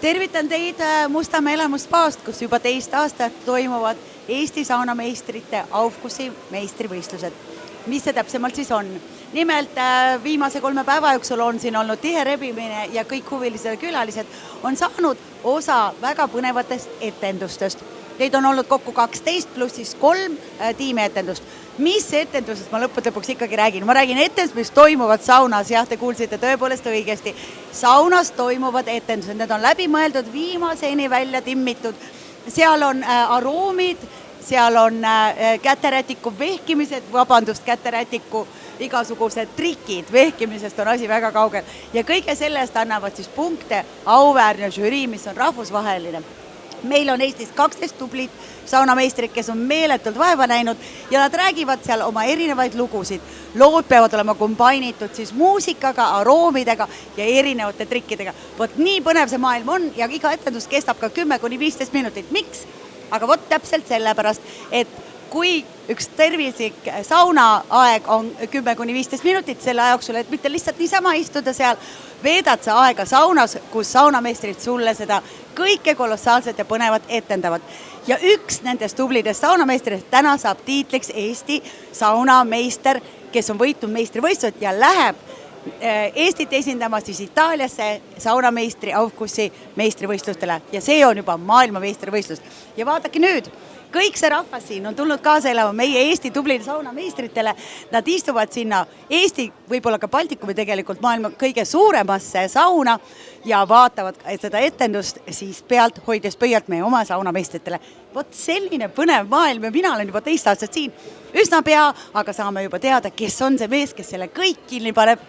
Tervitan teid Mustamäe elamuspaast, kus juba teist aastat toimuvad Eesti saunameistrite Aufgussi meistrivõistlused. Mis see täpsemalt siis on? Nimelt viimase 3 päeva jooksul on siin olnud tihe rebimine ja kõik huvilised külalised on saanud osa väga põnevatest etendustest. Neid on olnud kokku 12 pluss siis 3 tiimietendust. Mis etendusest ma lõpuks ikkagi räägin? Ma räägin etendust, mis toimuvad saunas. Jah, te kuulsite tõepoolest õigesti. Saunas toimuvad etendused. Need on läbi mõeldud, viimaseni välja timmitud. Seal on aroomid, seal on käterätiku vehkimised, käterätiku igasugused trikid. Vehkimisest on asi väga kaugel. Ja kõige sellest annavad siis punkte auväärne žürii, mis on rahvusvaheline. Meil on Eestis 12 tublit saunameistrit, kes on meeletult vaeva näinud ja nad räägivad seal oma erinevaid lugusid. Lood peavad olema kombainitud siis muusikaga, aroomidega ja erinevate trikkidega. Vot nii põnev see maailm on ja iga etendus kestab ka 10–15 minutit. Miks? Aga vot täpselt sellepärast, et kui üks tervislik saunaaeg on 10–15 minutit selle ajaksul, et mitte lihtsalt niisama istuda seal, veedad sa aega saunas, kus saunameistrid sulle seda kõike kolossaalset ja põnevat etendavad. Ja üks nendest tublidest saunameistritest täna saab tiitliks Eesti saunameister, kes on võitnud meistrivõistlused ja läheb Eestit esindama siis Itaaliasse saunameistri Aufgussi meistrivõistlustele. Ja see on juba maailma meistrivõistlus. Ja vaadake nüüd, kõik see rahvas siin on tulnud kaasa elama meie Eesti tublide saunameistritele. Nad istuvad sinna Eesti, võib-olla ka Baltikumi tegelikult maailma kõige suuremasse sauna ja vaatavad seda etendust siis pealt hoides pöialt meie oma saunameistritele. Vot selline põnev maailm ja mina olen juba teist aastat siin üsna pea, aga saame juba teada, kes on see mees, kes selle kõik kinni paneb.